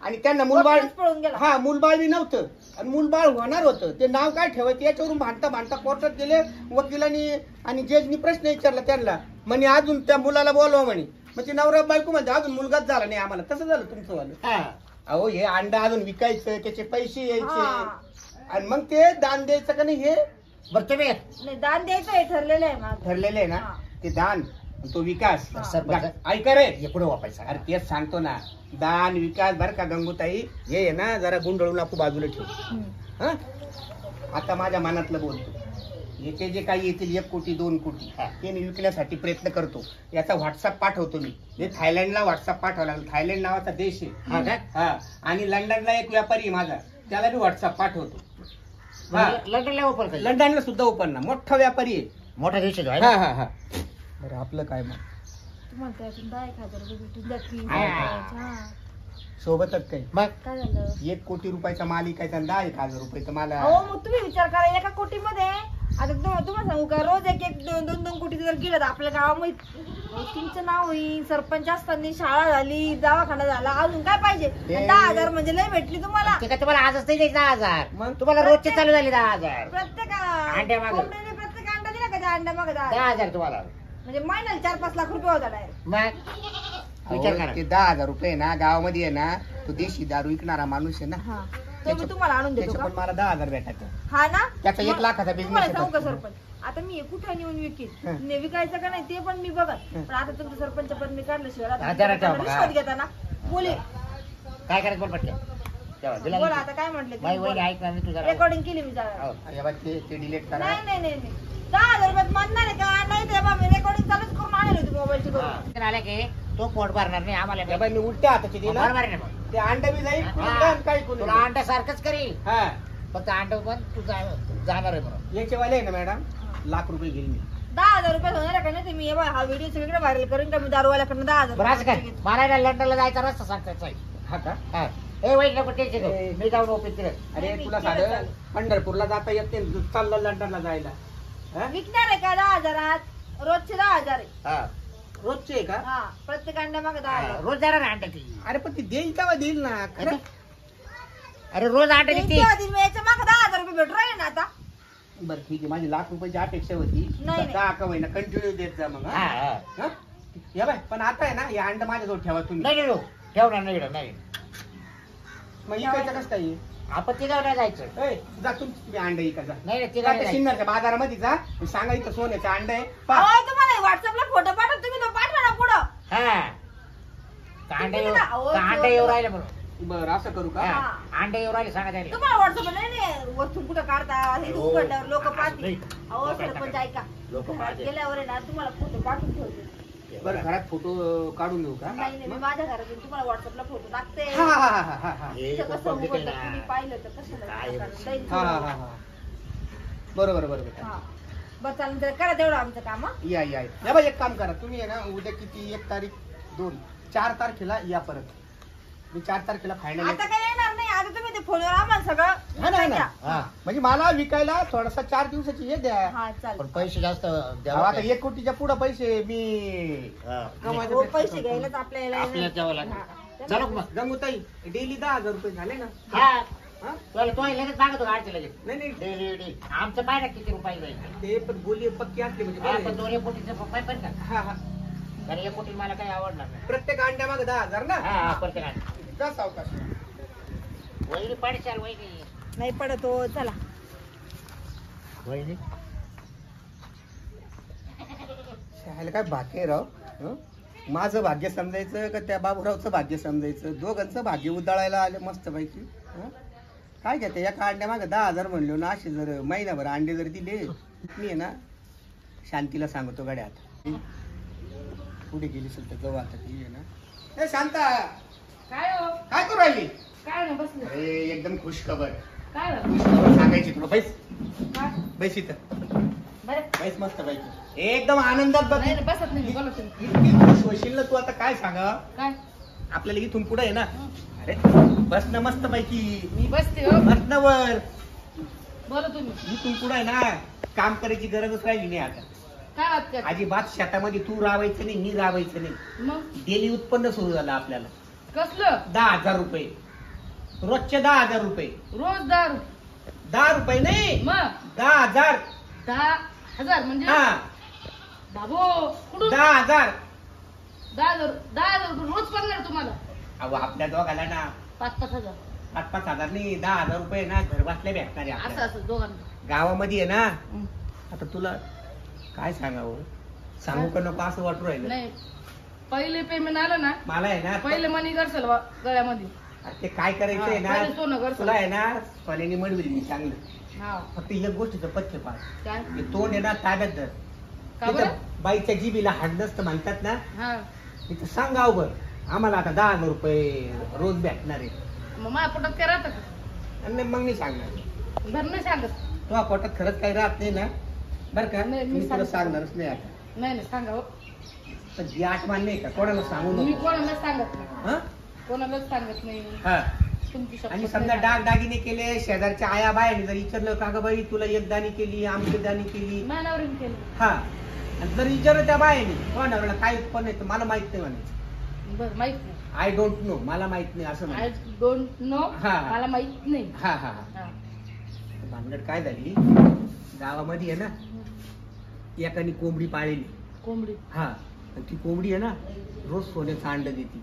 आणि त्यांना मुलबाळ, कोर्टातच पळून गेला. हा मुलबाळ बी नव्हतं आणि मुलबाळ होणार होतं. ते नाव काय ठेवायचं याच्यावरून भांडता भांडता कोर्टात गेले. वकिलांनी आणि जजनी प्रश्न विचारला त्यांना, म्हणे अजून त्या मुलाला बोलवा म्हणे. म्हणजे नवरा बायको म्हणजे अजून मुलगाच झाला नाही आम्हाला. तसं झालं तुमचं वालं. हा. अहो, हे अंडा अजून विकायचं, त्याचे पैसे यायचे हा. आणि मग ते दान द्यायचं का नाही हे बरं तुम्ही नाही, दान द्यायचं हे ठरलेलं आहे माझं. ठरलेलं आहे ना. हा. ते दान तो विकास. सरपंच. ऐका रे, इकडे वापायचा अरे तेच सांगतो ना, दान विकास बर का गंगूताई, हे आहे ना जरा गुंडळून आपण बाजूला ठेवू. हम्म. हा, आता माझ्या मनातलं बोलतो. याचे जे काही येतील 1 कोटी 2 कोटी ते मी विकण्यासाठी प्रयत्न करतो. याचा व्हॉट्सअप पाठवतो मी. हे थायलंडला व्हॉट्सअप पाठवावं लागलं. थायलंड नावाचा देश आहे. हा का? हा, आणि लंडनला एक व्यापारी आहे माझा, त्याला मी व्हॉट्सअप पाठवतो. हा, लंडनला ओपन कर लंडनला सुद्धा ओपन ना, मोठा व्यापारी आहे. मोठा दिवशी हा हा हा. बरं, आपलं काय मग तुम्हाला त्यातून 10,000 रुपये भेटून जातील. हा. हा. सोबतच काही मग काय झालं? 1 कोटी रुपयाचा माल इकायचा आणि 10,000 रुपये तर मला. अहो, मग तुम्ही विचार करा, एका कोटीमध्ये आता तुम्हाला सांगू का, रोज एक 2 कोटी जर गेलं तर आपल्या गावामध्ये अहो, तुमचं नाव होईल. सरपंच असताना शाळा झाली, दवाखाना झाला, अजून काय पाहिजे? ते- 10,000 म्हणजे लय भेटली तुम्हाला. ते काय तुम्हाला आजच नाही द्यायचं 10,000 मग? तुम्हाला रोजचे चालू झाले 10,000 प्रत्येक अंड्यामागं. कोंबडीने प्रत्येक अंडा दिला का त्या अंड्यामागं 10,000? 10,000 तुम्हाला म्हणजे महिन्याला 4-5 लाख रुपये होता direct. मग विचार अहो, करा ते 10,000 रुपये ना गावामध्ये आहे ना, तो देशी दारू विकणारा माणूस आहे ना, हा. तो मी तुम्हाला आणून देतो त्याच्या का? पण मला 10,000 भेटायचं. हा ना. त्याचा 1 लाखाचा तुम्हाला बिझनेस सांगू का आहे. सरपंच, आता मी हे कुठं नेऊन विकीन, हं. विकायचं का नाही ते पण मी बघत. हं. पण आता तुमचं सरपंच पद मी काढल्याशिवाय आता हा, जरा ठेवा तुम्ही बघा. रिश्वत घेता ना. बोले काय करायचं बोल पटकन तेव्हा दिला बोला, नाही. आता काय म्हटले बाई वहिनी ऐकणार नाही तुझा रेकॉर्डिंग केली मी जरा. हो. अरे बा, ते डिलीट करा. नाही नाही नाही नाही. 10,000 रुपयात मानणार आहे का? नाही तर बा, मी रेकॉर्डिंग चालूच करून आणले होते मोबाईलची करून. हा. आला की तो पोट भरणार नाही आम्हाला अरे बा, मी उलट्या हाताची दिला, बरोबर आहे ना मग? ते अंडा बी जाईल हा. पुढं आणि काय कोणी तुला अंडा सारखंच करील हा. फक्त अंडा पण तू जाणार आहे म्हणून याचे वाले आहे ना मॅडम, लाख रुपये घेईल मी. 10,000 रुपये होणार आहे का नाही? ते मी हे बघा, हा व्हिडिओ सगळीकडे व्हायरल करून का मी दारूवाल्याकडनं 10,000 बरं असं काय रुपये घेते. मला ना लंडनला जायचा रस्ता सांगतायचा आहे. हा का? हा. ए वाईट नको टेन्शन घेऊ. ए. मी जाऊन ओपन केलं अरे नाही, तुला केलं साधं चालेल. पंढरपूरला जाता येत नाही, चाललं लंडनला जायला. हा? विकणार आहे का 10,000? रोजचे 10,000 आहे. हा. रोजचे आहे का? हा, प्रत्येक अंड्यामागे हा, 10,000. रोज जाणार आहे अंडा ती अरे पण ती देईल तेव्हा देईल ना खरं. अरे रोज अंडा ते देते तेव्हा मी याच्या मागे 10,000 रुपये भेटू राहिले ना आता. बरं ठीक आहे, माझी लाख रुपयाची अपेक्षा होती. नाही. 10 का होईना कंटिन्यू देत जा मग. हा, हा? हा. हा? या बाय, पण आता आहे ना हे अंड माझ्याजवळ ठेवा तुम्ही. नाही नाही, ठेवणार नाही इकडं, नाही मग इकायचं कसं काय हे? आपण तिघावर नाही जायचं ए, जा तुम्ही अंड इका जा. नाही नाही जा तिघावर त्या नाही सिन्नरच्या बाजारामध्ये जा, सांगा इथं सोन्याचं अंड आहे. पहा. अहो, तुम्हाला व्हॉट्सअपला फोटो पाठव, तुम्ही तो पाठवा ना पुढं. हा अंडे तुम्ही ना, अहो, अंडे येऊ राहिले म्हणून बरं असं करू का? हा. अंडे येऊ राहिले सांगा त्याला तुम्हाला व्हॉट्सअपला नाही वस्तू कुठं काढता हे हो. उघडल्यावर लोक नाही. पाहतील. अहो लोकं सरपंच पाहतात. ऐका, लोकं पाहतात. गेल्यावर आहे ना तुम्हाला फोटो पाठवून ठेवते. बरं घरात फोटो काढून देऊ का? नाही नाही, मी माझ्या घरातून तुम्हाला व्हॉट्सअपला फोटो टाकते. हा हा हा हा हा. हे इथं कसं public आहे उघडलं ना. तुम्ही पाहिलं तर कशाला काय विचार आहे? जाईल हा हा थोडं. हा हा. बरोबर बरोबर हा बरं चालेल तर करा तेवढं आमचं काम हा. या या या बाई एक काम करा तुम्ही आहे ना उद्या किती 1 तारीख 2 4 तारखेला या परत मी 4 तारखेला फायनल आता काय येणार नाही आता तुम्ही ते फोनवर आम्हाला सगळं हा ना द्या. हा म्हणजे मला विकायला थोडासा 4 दिवसाची हे द्या हा चालेल पण पैसे जास्त अहो, द्यावा आता 1 कोटीच्या पुढे पैसे मी कमवायचा हो, प्रयत्न पैसे करतो. घ्यायलाच आपल्याला आपल्याला द्यावं लागेल. हा. चला मग गंगूताई डेली 10,000 रुपये झाले ना हा हा? तुला तो लगेच मागतो गाडचे लगेच नाही नाही डेली आमचं पाय ना किती रुपये जाईल ते पण बोली पक्की असली म्हणजे बरं पण आहे. 2 कोटीचे पप्पा पण का हा हा कारण 1 कोटी मला काही आवडणार नाही प्रत्येक अंड्या मागे 10,000 ना हा प्रत्येकाने जा सावकाश वहिनी पाडशाल वहिनी नाही पडत हो चला वहिनी शाळेला काय भाग्य आहे राव हं? माझं भाग्य समजायचं का त्या बाबूरावचं भाग्य समजायचं दोघांचं भाग्य उदाळायला आले मस्त पैकी हं? काय घेते एका अंड्या मागे 10,000 म्हणलो ना असे जर महिनाभर अंडे जर दिले मी आहे ना शांतीला सांगतो गाड्या आता पुढे गेली असेल तर जाऊ आता ती आहे ना ए शांता काय हो काय करू राहिली काय नाही बसले अरे एकदम खुश खबर काय झालं? खुश खबर सांगायची तुला बैस काय? बैस इथं बरं बैस मस्त पैकी एकदम आनंदात बघ नाही नाही, बसत नाही मी, बोला तुम्ही इतकी खुश होशील ना तू आता काय सांगा काय आपल्याला इथून पुढे आहे ना अरे बस ना मस्त पैकी मी बसते हो बस ना वर बोला तुम्ही इथून पुढे आहे ना काम करायची गरजच राहिली नाही आता काय वाद काय अजिबात शेतामध्ये तू राबायचं नाही मी राबायचं नाही मग डेली उत्पन्न सुरू झालं आपल्याला कसलं 10,000 रुपये रोजचे 10,000 रुपये रोज दारू 10 रुपये नाही मग 10,000 10,000 म्हणजे हा बाबो कुठून 10,000 10,000 रुपये रोज पडणार तुम्हाला अहो आपल्या दोघाला ना 5,000 5,000 नाही 10,000 रुपये ना घर बसल्या भेटणार आहे असं आपल्याला. असं दोघांना गावामध्ये आहे ना हं. आता तुला काय सांगावं सांगू का नको असं वाटू राहिलं नाही पहिले पेमेंट आलं ना मला आहे ना पहिले मनी करसल गळ्यामध्ये अरे ते काय करायचंय हा, पहिले सोनं ना करतो. तुला आहे ना सोन्याने मडविली मी चांगलं हा फक्त एक गोष्टीचं पथ्य पाळ काय हे तोंड आहे ना ताब्यात धर का बरं? तिथं बाईच्या जीबीला हाड नसतं म्हणतात ना हा तिथं सांगाव बर आम्हाला आता 10,000 रुपये रोज भेटणार आहे मग माझ्या पोटात काय राहतं का आणि मग मी सांगणार बरं नाही सांगत तुझ्या पोटात खरंच काही राहत नाही ना बरं का नाही, मी मी तुला सांगते. सांगणारच नाही आता नाही नाही सांगा हो. पण जी आठवण नाही का कोणाला सांगू मी नको कोणालाच सांगत नाही हा कोणालाच सांगत नाही हा तुमची शपथ आणि समजा नाही. डाग दागिने केले शेजारच्या आया बायाने जर विचारलं का ग बाई तुला एक दाणी केली आमची दाणी केली मानावरील केलं हा आणि जर विचारलं त्या बायाने कोणाला काय उत्पन्न येतं मला माहित नाही म्हणे बरं माहित नाही आय डोंट नो मला माहित नाही असं आय म्हणे डोंट नो हा. मला माहित नाही हा हा हा हा. भानगड काय झाली गावामध्ये आहे ना एकाने कोंबडी पाळलेली कोंबडी हा आणि ती कोंबडी आहे ना रोज सोन्याचं अंड देते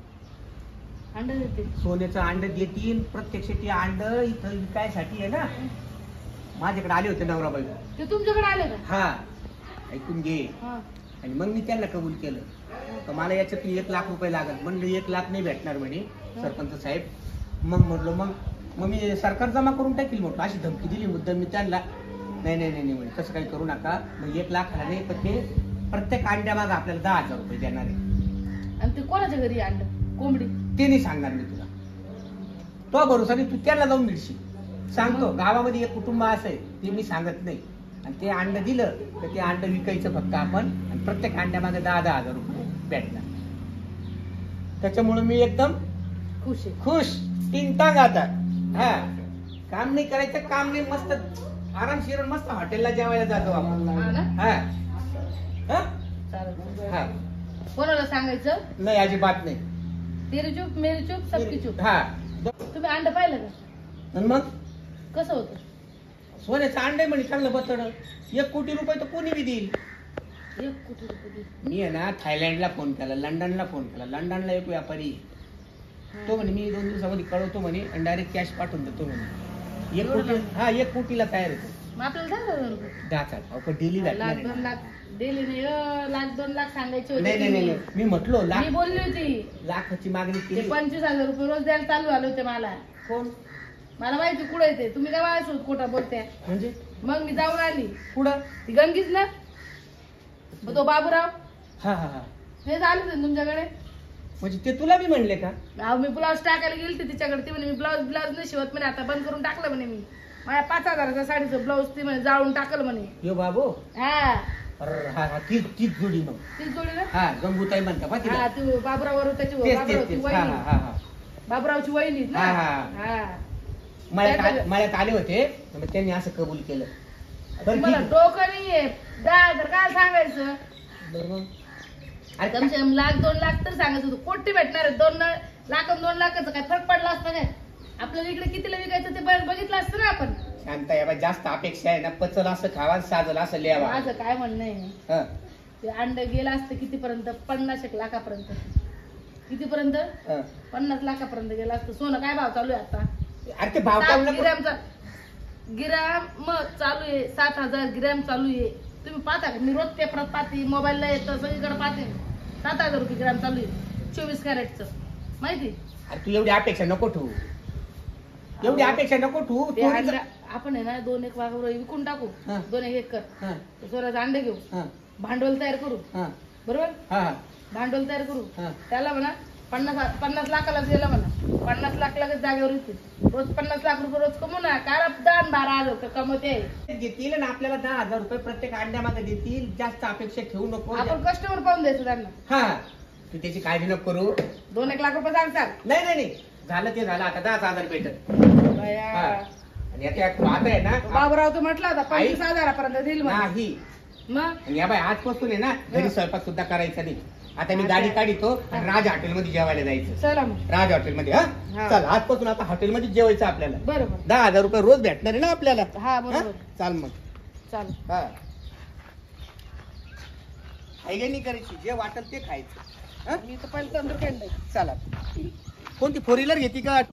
अंडा देते सोन्याचं अंड देतील प्रत्यक्ष ती अंड इथं विकायसाठी आहे ना माझ्याकडे आले होते नवरा बायको ते तुमच्याकडे आले का हा ऐकून घे हा आणि मग मी त्यांना कबूल केलं तर मला याच्यातून 1 लाख रुपये लागल म्हणलं 1 लाख नाही भेटणार म्हणे सरपंच साहेब मग म्हटलं मग मी सरकार जमा करून टाकील म्हटलं अशी धमकी दिली मुद्दाम मी त्यांना नाही नाही नाही म्हणे तसं काही करू नका मग 1 लाखाला नाही पण ते प्रत्येक अंड्या मागं आपल्याला 10,000 रुपये देणार आहे आणि ते कोणाच्या घरी अंड कोंबडी ते नाही सांगणार मी तुला तो भरोसा नाही तू त्याला जाऊन मिळशील सांगतो गावामध्ये एक कुटुंब असं आहे ते मी सांगत नाही आणि ते अंड दिलं तर ते अंड विकायचं फक्त आपण आणि प्रत्येक अंड्यामागे 10,000 रुपये भेटणार त्याच्यामुळे मी एकदम खुश आहे खुश टिंगटांग आता हा काम नाही करायचं काम नाही मस्त आरामशीर मस्त हॉटेलला जेवायला जातो आपण हा ना हा हा? चालेल हा कोणाला सांगायचं नाही अजिबात नाही तेरी चूप मेरी चूप सबकी चूप हा तुम्ही अंड पाहिलं का आणि मग कसं होतं सोन्याचं अंडे म्हणे चांगलं बतड 1 कोटी रुपये तर कोणी बी देईल 1 कोटी रुपये दे. मी आहे ना थायलंडला फोन केला लंडनला फोन केला लंडनला एक व्यापारी आहे. तो म्हणे मी 2 दिवसामध्ये कळवतो म्हणे आणि डायरेक्ट कॅश पाठवून देतो म्हणे 1 कोटी हा 1 कोटीला तयार आहे मग आपल्याला द्या ना रुपये. आपण डेली भेटणार लाख 2 आहे. लाख डेली नाही लाख 2 लाख सांगायचे नाही नाही नाही होते नाही. मी म्हटलो मी लाख बोलली होती लाखाची मागणी ते केली 25,000 रुपये रोज द्यायला चालू आले होते मला कोण मला माहिती कुठे येते तुम्ही काय माझ्या खोटा बोलते म्हणजे मग मी जाऊन आली पुढं ती गंगीच ना मग तो बाबूराव हा हा हा हे झाले होते ना तुमच्याकडे म्हणजे ते तुला बी म्हणले का अहो मी ब्लाऊज टाकायला गेली तिच्याकडे ती म्हणे मी ब्लाऊज नाही शिवत म्हणे आता बंद करून टाकलं म्हणे मी माझ्या 5,000च्या साडीचं ब्लाऊज ती म्हणे जाळून टाकल म्हणे. यो बाबू हा अरे हा हा तीच जोडी मग ती जोडी ना. हा गंगूताई म्हणता पा तिला हा तू बाबरावर त्याची तेच बाबरावची तेच हा वहिनी. हा हा बाबरावची वहिनी ना. हा, हा. हा मळ्यात आले होते मग त्यांनी असं कबूल केलं. बरं मला ठीक आहे. डोकं नाहीये 10,000 काय सांगायचं. बरं मग. अरे कमसे कम 1,00,000 2,00,000 तर सांगत होतो. कोटी भेटणार आहे. 2 लाख आणि 2 लाखाचं काय फरक पडला असता काय. आपल्याला इकडे कितीला विकायचं ते बघितलं असतं ना आपण. शांता या बाई, जास्त अपेक्षा आहे ना पचल असं खावा साजल असं लिहावा. माझं काय म्हणणं आहे हं. ते अंड गेलं असतं कितीपर्यंत 50 लाखापर्यंत. कितीपर्यंत हं. 50 लाखापर्यंत गेलं असतं. सोनं काय भाव चालू आहे आता. अरे ते भाव 7 काढून नको. ग्रॅमचा ग्रॅम मग चालू आहे 7,000 ग्रॅम चालू आहे. तुम्ही पाहता का. मी रोज पेपरात पाहते मोबाईलला येतं सगळीकडे पाहते. 7,000 रुपये ग्रॅम चालू आहे 24 कॅरेटचं माहिती. अरे तू एवढी अपेक्षा नको ठेवू. एवढी अपेक्षा नको ठेवू. ते थोडीच- अंडा आपण आहे ना 2-1 वाघर विकून टाकू. हा. 2-1 एकर हं. स्वराज अंडे घेऊ. हं. भांडवल तयार करू. हं. बरोबर हा हा भांडवल तयार करू. हा. त्याला म्हणा 50 लाखालाच गेला म्हणा. 50 लाख लगेच जागेवर येतील. रोज 50 लाख रुपये रोज कमवू ना. काय 10-12 रुपये कमवते. ते देतील ना आपल्याला 10,000 रुपये प्रत्येक अंड्यामागे देतील. जास्त अपेक्षा ठेवू नको. आपण कस्टमर पाहून द्यायचं त्यांना. हा तू त्याची काळजी नको करू. 2-1 लाख रुपये सांगतात. नाही नाही नाही झालं ते झालं आता 10,000 भेटत. बया. हा. आणि आता आहे ना बाबूराव तू म्हटला होता 25,000 देईल म्हणून. नाही. मग आणि या बाई आजपासून आहे ना घरी स्वयंपाक सुद्धा करायचा नाही. आता मी गाडी काढितो आणि राज हॉटेलमध्ये जेवायला जायचं. चला मग. राज हॉटेलमध्ये हा हा. चल आजपासून आता हॉटेलमध्ये जेवायचं आपल्याला. बरोबर 10,000 रुपये रोज भेटणार आहे ना आपल्याला. हा हा? बरोबर चाल मग. चालेल. हा हायगे नाही करायची जे वाटेल ते खायचं. हा? मी तर पहिलं तंदूर केलं. चला कोणती 4 व्हीलर घेते का